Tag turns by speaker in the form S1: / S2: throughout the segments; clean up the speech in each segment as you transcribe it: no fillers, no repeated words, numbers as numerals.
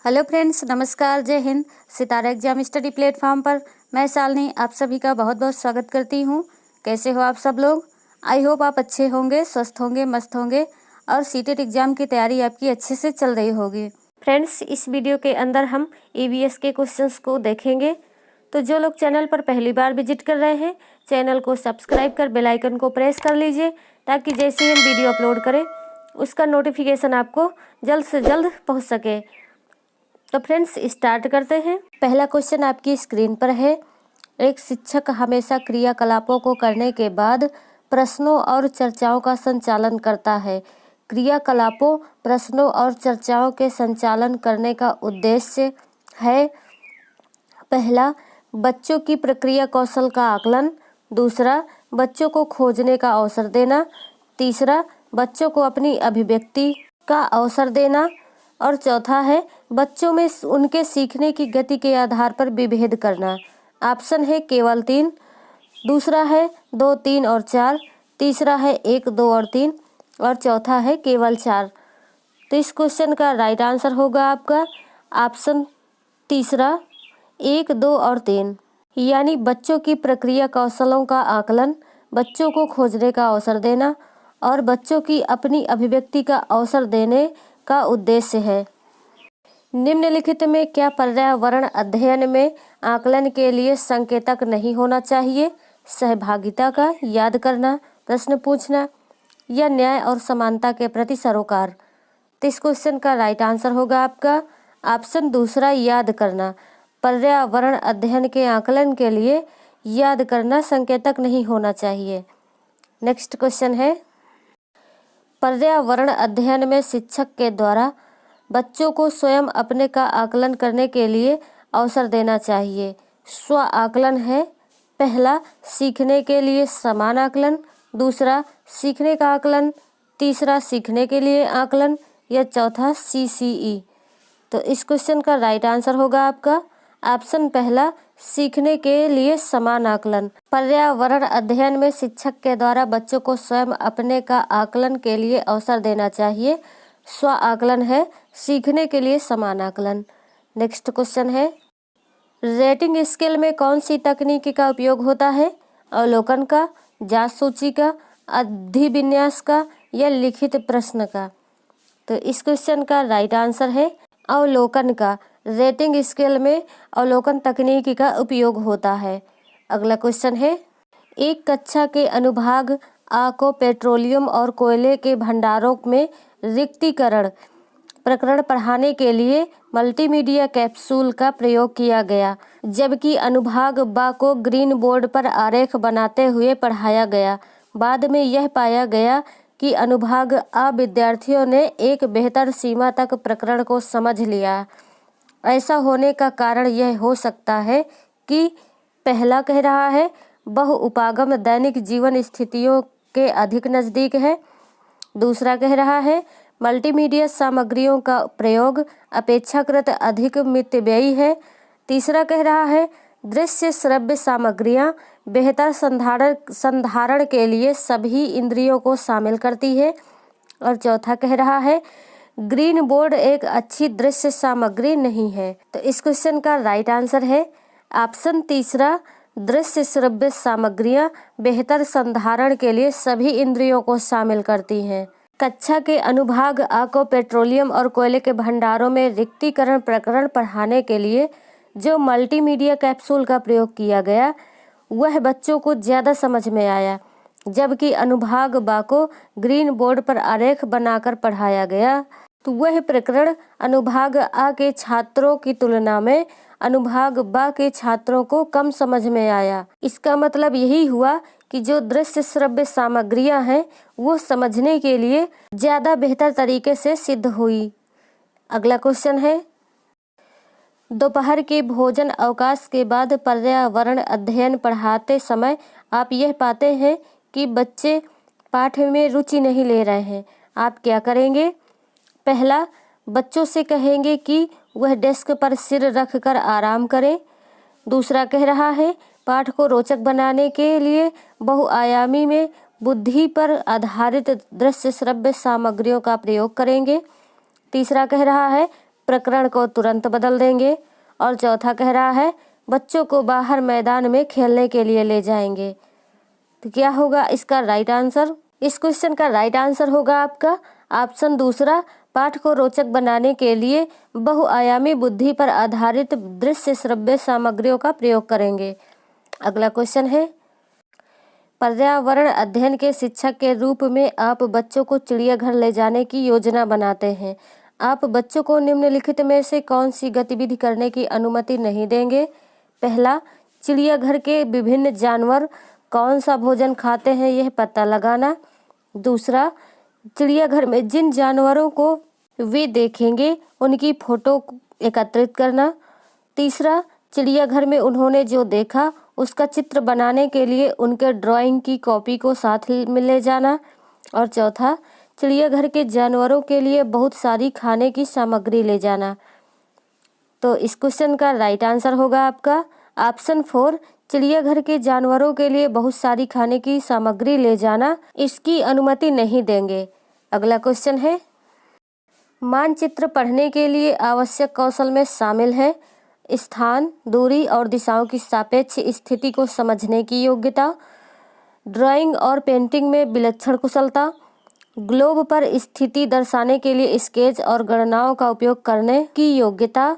S1: Hello friends, नमस्कार, जय हिंद। सितारा exam study platform पर मैं शालिनी आप सभी का बहुत बहुत स्वागत करती हूँ। कैसे हो आप सब लोग? आई होप आप अच्छे होंगे, स्वस्थ होंगे, मस्त होंगे और सीटेट एग्जाम की तैयारी आपकी अच्छे से चल रही होगी। फ्रेंड्स, इस वीडियो के अंदर हम ईवीएस के क्वेश्चंस को देखेंगे। तो जो लोग चैनल पर पहली बार विजिट कर रहे हैं, चैनल को सब्सक्राइब कर बेल आइकन को प्रेस कर लीजिए ताकि जैसे ही हम वीडियो अपलोड करें उसका नोटिफिकेशन आपको जल्द से जल्द पहुँच सके। तो फ्रेंड्स, स्टार्ट करते हैं। पहला क्वेश्चन आपकी स्क्रीन पर है। एक शिक्षक हमेशा क्रियाकलापों को करने के बाद प्रश्नों और चर्चाओं का संचालन करता है। क्रियाकलापों, प्रश्नों और चर्चाओं के संचालन करने का उद्देश्य है: पहला, बच्चों की प्रक्रिया कौशल का आकलन। दूसरा, बच्चों को खोजने का अवसर देना। तीसरा, बच्चों को अपनी अभिव्यक्ति का अवसर देना। और चौथा है, बच्चों में उनके सीखने की गति के आधार पर विभेद करना। ऑप्शन है केवल 3, दूसरा है 2, 3 और 4, तीसरा है 1, 2 और 3 और चौथा है केवल 4। तो इस क्वेश्चन का राइट आंसर होगा आपका ऑप्शन तीसरा, 1, 2 और 3, यानी बच्चों की प्रक्रिया कौशलों का आकलन, बच्चों को खोजने का अवसर देना और बच्चों की अपनी अभिव्यक्ति का अवसर देने का उद्देश्य है। निम्नलिखित में क्या पर्यावरण अध्ययन में आकलन के लिए संकेतक नहीं होना चाहिए? सहभागिता का याद करना, प्रश्न पूछना या न्याय और समानता के प्रति सरोकार। तो इस क्वेश्चन का राइट आंसर होगा आपका ऑप्शन दूसरा, याद करना। पर्यावरण अध्ययन के आकलन के लिए याद करना संकेतक नहीं होना चाहिए। नेक्स्ट क्वेश्चन है, पर्यावरण अध्ययन में शिक्षक के द्वारा बच्चों को स्वयं अपने का आकलन करने के लिए अवसर देना चाहिए। स्व आकलन है: पहला, सीखने के लिए समान आकलन। दूसरा, सीखने का आकलन। तीसरा, सीखने के लिए आकलन या चौथा CCE। तो इस क्वेश्चन का राइट आंसर होगा आपका ऑप्शन पहला, सीखने के लिए समान आकलन। पर्यावरण अध्ययन में शिक्षक के द्वारा बच्चों को स्वयं अपने का आकलन के लिए अवसर देना चाहिए। स्व आकलन है सीखने के लिए समान आकलन। नेक्स्ट क्वेश्चन है, रेटिंग स्केल में कौन सी तकनीकी का उपयोग होता है? अवलोकन का, जांच सूची का, अधिविन्यास का या लिखित प्रश्न का? तो इस क्वेश्चन का राइट आंसर है अवलोकन का। रेटिंग स्केल में अवलोकन तकनीकी का उपयोग होता है। अगला क्वेश्चन है, एक कक्षा के अनुभाग आ को पेट्रोलियम और कोयले के भंडारों में रिक्तीकरण प्रकरण पढ़ाने के लिए मल्टीमीडिया कैप्सूल का प्रयोग किया गया, जबकि अनुभाग बा को ग्रीन बोर्ड पर आरेख बनाते हुए पढ़ाया गया। बाद में यह पाया गया कि अनुभाग आ विद्यार्थियों ने एक बेहतर सीमा तक प्रकरण को समझ लिया। ऐसा होने का कारण यह हो सकता है कि पहला कह रहा है बहुउपागम दैनिक जीवन स्थितियों के अधिक नज़दीक है। दूसरा कह रहा है मल्टीमीडिया सामग्रियों का प्रयोग अपेक्षाकृत अधिक मितव्ययी है। तीसरा कह रहा है दृश्य श्रव्य सामग्रियां बेहतर संधारण के लिए सभी इंद्रियों को शामिल करती है। और चौथा कह रहा है ग्रीन बोर्ड एक अच्छी दृश्य सामग्री नहीं है। तो इस क्वेश्चन का राइट आंसर है ऑप्शन तीसरा, दृश्य श्रव्य सामग्रियां बेहतर संधारण के लिए सभी इंद्रियों को शामिल करती हैं। कक्षा के अनुभाग आ को पेट्रोलियम और कोयले के भंडारों में रिक्तीकरण प्रकरण पढ़ाने के लिए जो मल्टीमीडिया कैप्सूल का प्रयोग किया गया वह बच्चों को ज़्यादा समझ में आया, जबकि अनुभाग बा को ग्रीन बोर्ड पर आरेख बनाकर पढ़ाया गया तो वह प्रकरण अनुभाग आ के छात्रों की तुलना में अनुभाग बा के छात्रों को कम समझ में आया। इसका मतलब यही हुआ कि जो दृश्य श्रव्य सामग्रियां हैं वो समझने के लिए ज़्यादा बेहतर तरीके से सिद्ध हुई। अगला क्वेश्चन है, दोपहर के भोजन अवकाश के बाद पर्यावरण अध्ययन पढ़ाते समय आप यह पाते हैं कि बच्चे पाठ में रुचि नहीं ले रहे हैं। आप क्या करेंगे? पहला, बच्चों से कहेंगे कि वह डेस्क पर सिर रखकर आराम करें। दूसरा कह रहा है पाठ को रोचक बनाने के लिए बहुआयामी में बुद्धि पर आधारित दृश्य श्रव्य सामग्रियों का प्रयोग करेंगे। तीसरा कह रहा है प्रकरण को तुरंत बदल देंगे। और चौथा कह रहा है बच्चों को बाहर मैदान में खेलने के लिए ले जाएंगे। तो क्या होगा इसका राइट आंसर? इस क्वेश्चन का राइट आंसर होगा आपका ऑप्शन दूसरा, पाठ को रोचक बनाने के लिए बहुआयामी बुद्धि पर आधारित दृश्य श्रव्य सामग्रियों का प्रयोग करेंगे। अगला क्वेश्चन है, पर्यावरण अध्ययन के शिक्षक के रूप में आप बच्चों को चिड़ियाघर ले जाने की योजना बनाते हैं। आप बच्चों को निम्नलिखित में से कौन सी गतिविधि करने की अनुमति नहीं देंगे? पहला, चिड़ियाघर के विभिन्न जानवर कौन सा भोजन खाते हैं यह पता लगाना। दूसरा, चिड़ियाघर में जिन जानवरों को वे देखेंगे उनकी फोटो एकत्रित करना। तीसरा, चिड़ियाघर में उन्होंने जो देखा उसका चित्र बनाने के लिए उनके ड्राइंग की कॉपी को साथ में ले जाना। और चौथा, चिड़ियाघर के जानवरों के लिए बहुत सारी खाने की सामग्री ले जाना। तो इस क्वेश्चन का राइट आंसर होगा आपका ऑप्शन 4, चिड़ियाघर के जानवरों के लिए बहुत सारी खाने की सामग्री ले जाना, इसकी अनुमति नहीं देंगे। अगला क्वेश्चन है, मानचित्र पढ़ने के लिए आवश्यक कौशल में शामिल है स्थान, दूरी और दिशाओं की सापेक्ष स्थिति को समझने की योग्यता, ड्राइंग और पेंटिंग में विलक्षण कुशलता, ग्लोब पर स्थिति दर्शाने के लिए स्केच और गणनाओं का उपयोग करने की योग्यता,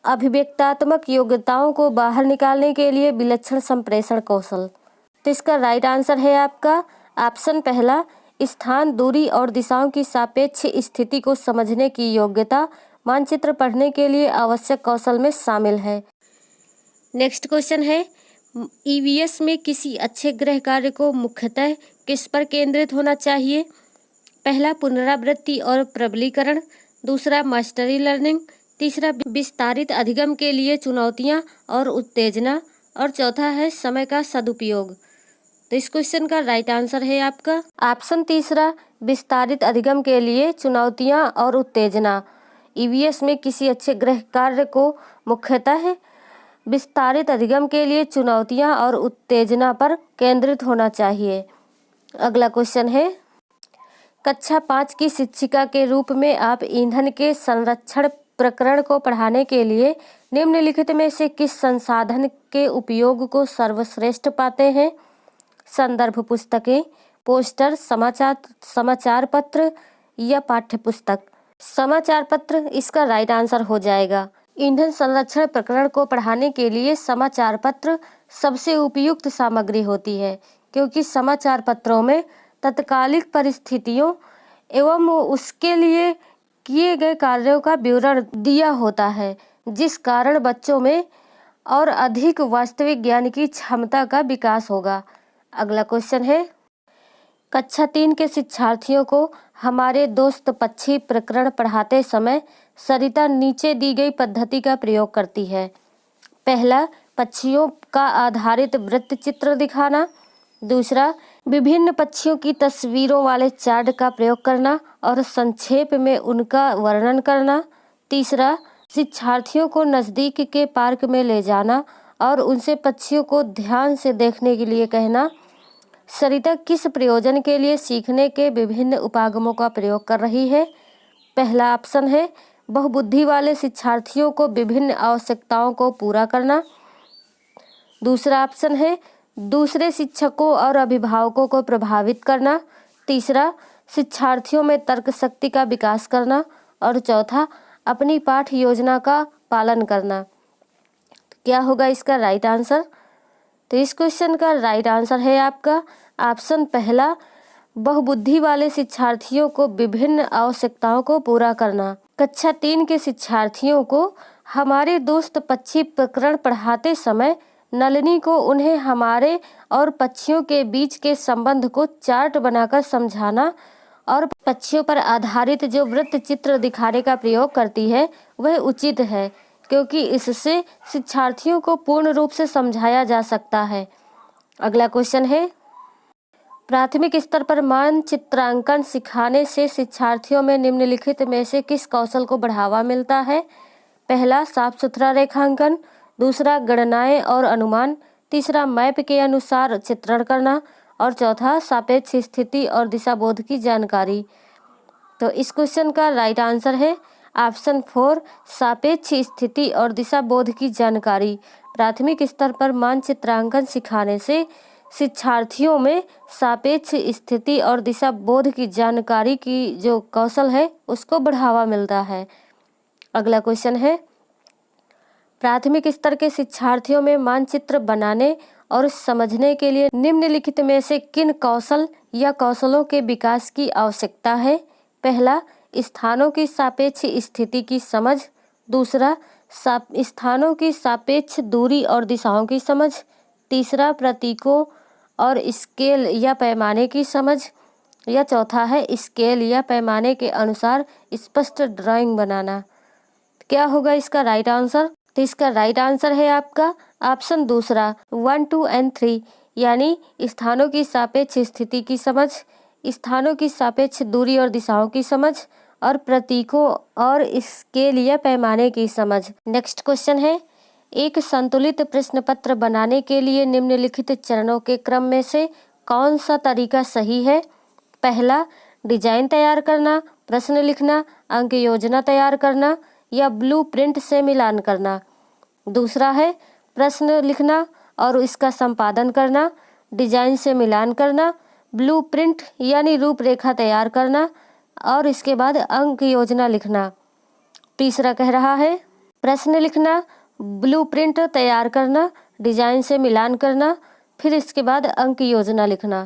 S1: अभिव्यक्तात्मक योग्यताओं को बाहर निकालने के लिए विलक्षण संप्रेषण कौशल। तो इसका राइट आंसर है आपका ऑप्शन पहला, स्थान, दूरी और दिशाओं की सापेक्ष स्थिति को समझने की योग्यता मानचित्र पढ़ने के लिए आवश्यक कौशल में शामिल है। नेक्स्ट क्वेश्चन है, ईवीएस में किसी अच्छे गृह कार्य को मुख्यतः किस पर केंद्रित होना चाहिए? पहला, पुनरावृत्ति और प्रबलीकरण। दूसरा, मास्टरी लर्निंग। तीसरा, विस्तारित अधिगम के लिए चुनौतियां और उत्तेजना। और चौथा है समय का सदुपयोग। तो इस क्वेश्चन का राइट आंसर है आपका ऑप्शन तीसरा, विस्तारित अधिगम के लिए चुनौतियां और उत्तेजना। ईवीएस में किसी अच्छे गृह कार्य को मुख्यतः विस्तारित अधिगम के लिए चुनौतियां और उत्तेजना पर केंद्रित होना चाहिए। अगला क्वेश्चन है, कक्षा 5 की शिक्षिका के रूप में आप ईंधन के संरक्षण प्रकरण को पढ़ाने के लिए निम्नलिखित में से किस संसाधन के उपयोग को सर्वश्रेष्ठ पाते हैं? संदर्भ पुस्तकें, पोस्टर, समाचार पत्र या पाठ्य पुस्तक। समाचार पत्र इसका राइट आंसर हो जाएगा। ईंधन संरक्षण प्रकरण को पढ़ाने के लिए समाचार पत्र सबसे उपयुक्त सामग्री होती है, क्योंकि समाचार पत्रों में तत्कालिक परिस्थितियों एवं उसके लिए किए गए कार्यों का विवरण दिया होता है, जिस कारण बच्चों में और अधिक वास्तविक ज्ञान की क्षमता का विकास होगा। अगला क्वेश्चन है, कक्षा 3 के शिक्षार्थियों को हमारे दोस्त पक्षी प्रकरण पढ़ाते समय सरिता नीचे दी गई पद्धति का प्रयोग करती है। पहला, पक्षियों का आधारित वृत्त चित्र दिखाना। दूसरा, विभिन्न पक्षियों की तस्वीरों वाले चार्ट का प्रयोग करना और संक्षेप में उनका वर्णन करना। तीसरा, शिक्षार्थियों को नज़दीक के पार्क में ले जाना और उनसे पक्षियों को ध्यान से देखने के लिए कहना। सरिता किस प्रयोजन के लिए सीखने के विभिन्न उपागमों का प्रयोग कर रही है? पहला ऑप्शन है बहुबुद्धि वाले शिक्षार्थियों को विभिन्न आवश्यकताओं को पूरा करना। दूसरा ऑप्शन है दूसरे शिक्षकों और अभिभावकों को प्रभावित करना। तीसरा, शिक्षार्थियों में तर्क शक्ति का विकास करना। और चौथा, अपनी पाठ योजना का पालन करना। क्या होगा इसका राइट आंसर? तो इस क्वेश्चन का राइट आंसर है आपका ऑप्शन पहला, बहुबुद्धि वाले शिक्षार्थियों को विभिन्न आवश्यकताओं को पूरा करना। कक्षा 3 के शिक्षार्थियों को हमारे दोस्त पक्षी प्रकरण पढ़ाते समय नलिनी को उन्हें हमारे और पक्षियों के बीच के संबंध को चार्ट बनाकर समझाना और पक्षियों पर आधारित जो वृत्त चित्र दिखाने का प्रयोग करती है वह उचित है, क्योंकि इससे शिक्षार्थियों को पूर्ण रूप से समझाया जा सकता है। अगला क्वेश्चन है, प्राथमिक स्तर पर मानचित्रांकन सिखाने से शिक्षार्थियों में निम्नलिखित में से किस कौशल को बढ़ावा मिलता है? पहला, साफ सुथरा रेखांकन। दूसरा, गणनाएं और अनुमान। तीसरा, मैप के अनुसार चित्रण करना। और चौथा, सापेक्ष स्थिति और दिशा बोध की जानकारी। तो इस क्वेश्चन का राइट आंसर है ऑप्शन 4 सापेक्ष स्थिति और दिशा बोध की जानकारी। प्राथमिक स्तर पर मानचित्रांकन सिखाने से शिक्षार्थियों में सापेक्ष स्थिति और दिशा बोध की जानकारी की जो कौशल है उसको बढ़ावा मिलता है। अगला क्वेश्चन है, प्राथमिक स्तर के शिक्षार्थियों में मानचित्र बनाने और समझने के लिए निम्नलिखित में से किन कौशल या कौशलों के विकास की आवश्यकता है? पहला, स्थानों की सापेक्ष स्थिति की समझ। दूसरा, स्थानों की सापेक्ष दूरी और दिशाओं की समझ। तीसरा, प्रतीकों और स्केल या पैमाने की समझ। या चौथा है स्केल या पैमाने के अनुसार स्पष्ट ड्राइंग बनाना। क्या होगा इसका राइट आंसर? तो इसका राइट आंसर है आपका ऑप्शन दूसरा 1, 2 और 3, यानी स्थानों की सापेक्ष स्थिति की समझ, स्थानों की सापेक्ष दूरी और दिशाओं की समझ और प्रतीकों और स्केल या पैमाने की समझ। नेक्स्ट क्वेश्चन है, एक संतुलित प्रश्न पत्र बनाने के लिए निम्नलिखित चरणों के क्रम में से कौन सा तरीका सही है? पहला, डिजाइन तैयार करना, प्रश्न लिखना, अंक योजना तैयार करना या ब्लूप्रिंट से मिलान करना। दूसरा है प्रश्न लिखना और इसका संपादन करना, डिजाइन से मिलान करना, ब्लूप्रिंट यानी रूपरेखा तैयार करना और इसके बाद अंक योजना लिखना। तीसरा कह रहा है प्रश्न लिखना, ब्लूप्रिंट तैयार करना, डिजाइन से मिलान करना, फिर इसके बाद अंक योजना लिखना।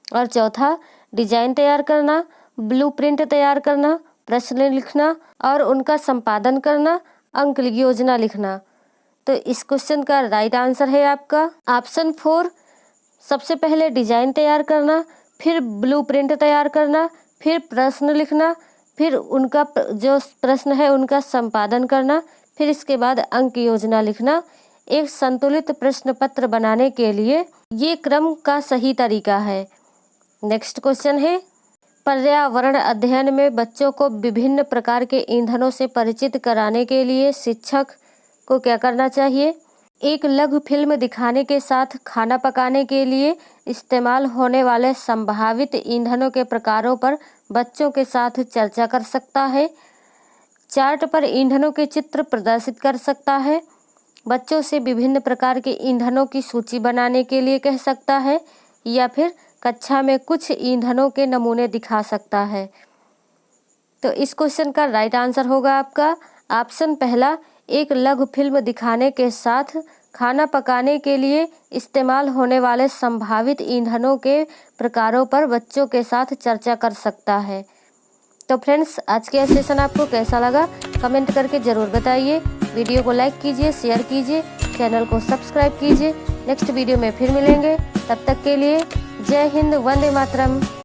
S1: और चौथा, डिजाइन तैयार करना, ब्लूप्रिंट तैयार करना, प्रश्न लिखना और उनका संपादन करना, अंक योजना लिखना। तो इस क्वेश्चन का राइट आंसर है आपका ऑप्शन 4। सबसे पहले डिजाइन तैयार करना, फिर ब्लूप्रिंट तैयार करना, फिर प्रश्न लिखना, फिर उनका जो प्रश्न है उनका संपादन करना, फिर इसके बाद अंक योजना लिखना। एक संतुलित प्रश्न पत्र बनाने के लिए ये क्रम का सही तरीका है। नेक्स्ट क्वेश्चन है, पर्यावरण अध्ययन में बच्चों को विभिन्न प्रकार के ईंधनों से परिचित कराने के लिए शिक्षक को क्या करना चाहिए? एक लघु फिल्म दिखाने के साथ खाना पकाने के लिए इस्तेमाल होने वाले संभावित ईंधनों के प्रकारों पर बच्चों के साथ चर्चा कर सकता है। चार्ट पर ईंधनों के चित्र प्रदर्शित कर सकता है। बच्चों से विभिन्न प्रकार के ईंधनों की सूची बनाने के लिए कह सकता है या फिर कक्षा में कुछ ईंधनों के नमूने दिखा सकता है। तो इस क्वेश्चन का राइट आंसर होगा आपका ऑप्शन पहला, एक लघु फिल्म दिखाने के साथ खाना पकाने के लिए इस्तेमाल होने वाले संभावित ईंधनों के प्रकारों पर बच्चों के साथ चर्चा कर सकता है। तो फ्रेंड्स, आज का सेशन आपको कैसा लगा कमेंट करके ज़रूर बताइए। वीडियो को लाइक कीजिए, शेयर कीजिए, चैनल को सब्सक्राइब कीजिए। नेक्स्ट वीडियो में फिर मिलेंगे, तब तक के लिए जय हिंद, वंदे मातरम।